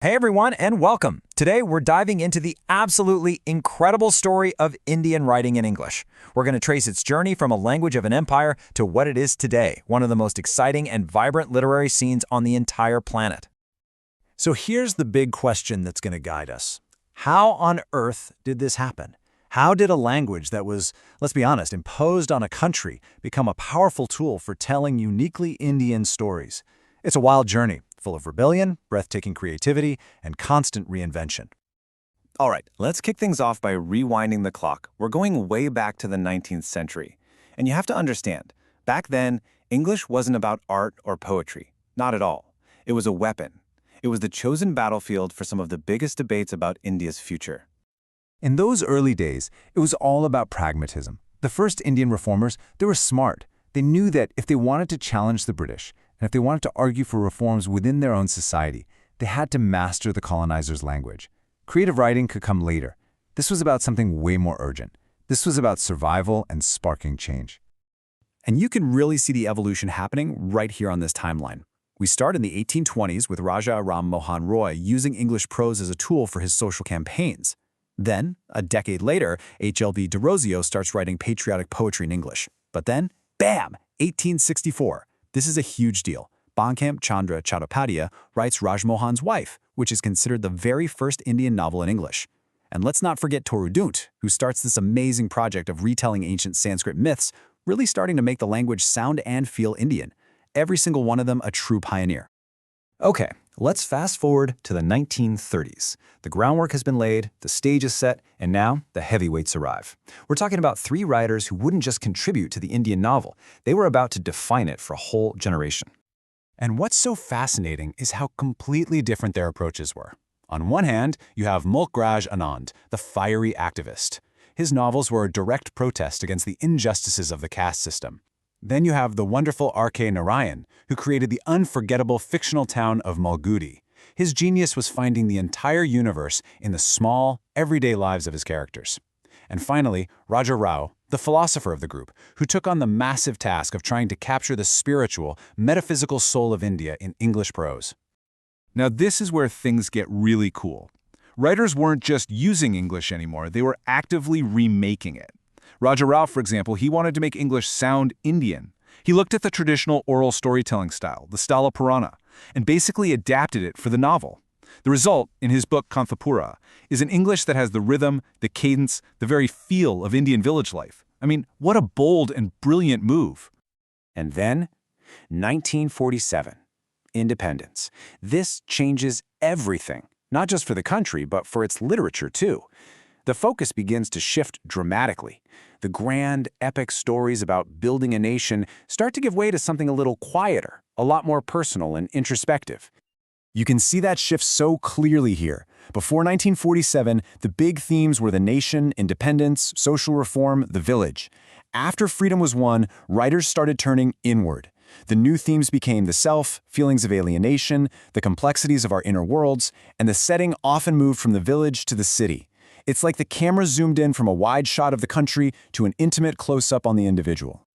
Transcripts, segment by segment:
Hey everyone, and welcome. Today we're diving into the absolutely incredible story of Indian writing in English. We're going to trace its journey from a language of an empire to what it is today, one of the most exciting and vibrant literary scenes on the entire planet. So here's the big question that's going to guide us. How on earth did this happen? How did a language that was, let's be honest, imposed on a country become a powerful tool for telling uniquely Indian stories? It's a wild journey, full of rebellion, breathtaking creativity, and constant reinvention. All right, let's kick things off by rewinding the clock. We're going way back to the 19th century. And you have to understand, back then, English wasn't about art or poetry. Not at all. It was a weapon. It was the chosen battlefield for some of the biggest debates about India's future. In those early days, it was all about pragmatism. The first Indian reformers, they were smart. They knew that if they wanted to challenge the British, and if they wanted to argue for reforms within their own society, they had to master the colonizers' language. Creative writing could come later. This was about something way more urgent. This was about survival and sparking change. And you can really see the evolution happening right here on this timeline. We start in the 1820s with Raja Ram Mohan Roy using English prose as a tool for his social campaigns. Then, a decade later, H.L.B. Derozio starts writing patriotic poetry in English. But then, bam, 1864. This is a huge deal. Bankim Chandra Chattopadhyay writes Rajmohan's Wife, which is considered the very first Indian novel in English. And let's not forget Toru Dunt, who starts this amazing project of retelling ancient Sanskrit myths, really starting to make the language sound and feel Indian. Every single one of them a true pioneer. Okay, let's fast forward to the 1930s. The groundwork has been laid, the stage is set, and now the heavyweights arrive. We're talking about three writers who wouldn't just contribute to the Indian novel, they were about to define it for a whole generation. And what's so fascinating is how completely different their approaches were. On one hand, you have Mulkraj Anand, the fiery activist. His novels were a direct protest against the injustices of the caste system. Then you have the wonderful R.K. Narayan, who created the unforgettable fictional town of Malgudi. His genius was finding the entire universe in the small, everyday lives of his characters. And finally, Raja Rao, the philosopher of the group, who took on the massive task of trying to capture the spiritual, metaphysical soul of India in English prose. Now this is where things get really cool. Writers weren't just using English anymore, they were actively remaking it. Raja Rao, for example, he wanted to make English sound Indian. He looked at the traditional oral storytelling style, the Stala Purana, and basically adapted it for the novel. The result, in his book Kanthapura, is an English that has the rhythm, the cadence, the very feel of Indian village life. I mean, what a bold and brilliant move. And then, 1947, independence. This changes everything, not just for the country, but for its literature too. The focus begins to shift dramatically. The grand, epic stories about building a nation start to give way to something a little quieter, a lot more personal and introspective. You can see that shift so clearly here. Before 1947, the big themes were the nation, independence, social reform, the village. After freedom was won, writers started turning inward. The new themes became the self, feelings of alienation, the complexities of our inner worlds, and the setting often moved from the village to the city. It's like the camera zoomed in from a wide shot of the country to an intimate close-up on the individual.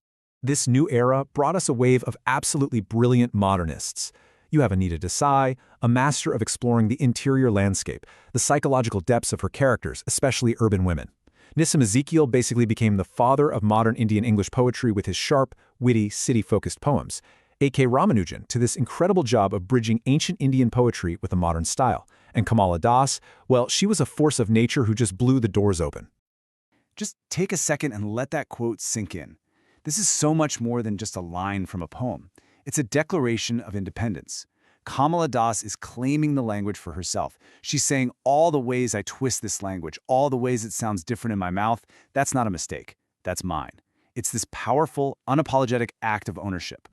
This new era brought us a wave of absolutely brilliant modernists. You have Anita Desai, a master of exploring the interior landscape, the psychological depths of her characters, especially urban women. Nissim Ezekiel basically became the father of modern Indian English poetry with his sharp, witty, city-focused poems. A.K. Ramanujan to this incredible job of bridging ancient Indian poetry with a modern style. And Kamala Das, well, she was a force of nature who just blew the doors open. Just take a second and let that quote sink in. This is so much more than just a line from a poem. It's a declaration of independence. Kamala Das is claiming the language for herself. She's saying all the ways I twist this language, all the ways it sounds different in my mouth, that's not a mistake. That's mine. It's this powerful, unapologetic act of ownership.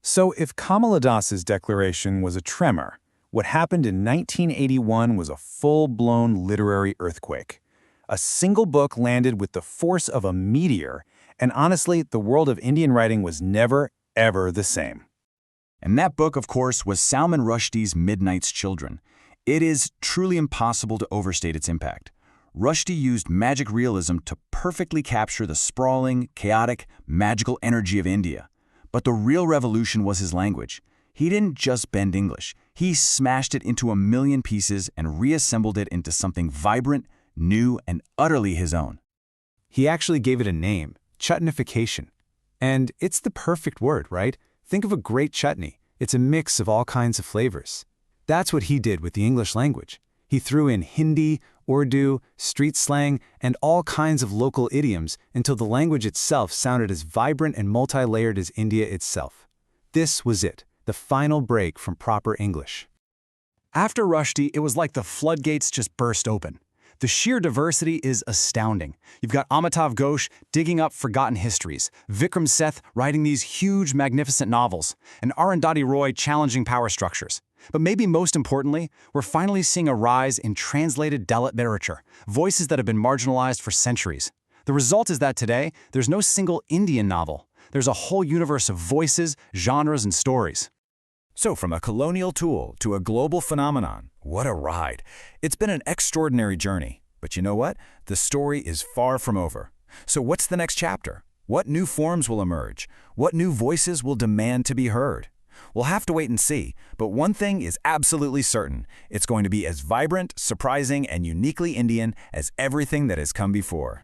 So if Kamala Das's declaration was a tremor, what happened in 1981 was a full-blown literary earthquake. A single book landed with the force of a meteor, and honestly, the world of Indian writing was never, ever the same. And that book, of course, was Salman Rushdie's Midnight's Children. It is truly impossible to overstate its impact. Rushdie used magic realism to perfectly capture the sprawling, chaotic, magical energy of India. But the real revolution was his language. He didn't just bend English. He smashed it into a million pieces and reassembled it into something vibrant, new, and utterly his own. He actually gave it a name, chutnification. And it's the perfect word, right? Think of a great chutney. It's a mix of all kinds of flavors. That's what he did with the English language. He threw in Hindi, Urdu, street slang, and all kinds of local idioms until the language itself sounded as vibrant and multi-layered as India itself. This was it, the final break from proper English. After Rushdie, it was like the floodgates just burst open. The sheer diversity is astounding. You've got Amitav Ghosh digging up forgotten histories, Vikram Seth writing these huge, magnificent novels, and Arundhati Roy challenging power structures. But maybe most importantly, we're finally seeing a rise in translated Dalit literature, voices that have been marginalized for centuries. The result is that today, there's no single Indian novel. There's a whole universe of voices, genres, and stories. So from a colonial tool to a global phenomenon, what a ride. It's been an extraordinary journey. But you know what? The story is far from over. So what's the next chapter? What new forms will emerge? What new voices will demand to be heard? We'll have to wait and see, but one thing is absolutely certain. It's going to be as vibrant, surprising, and uniquely Indian as everything that has come before.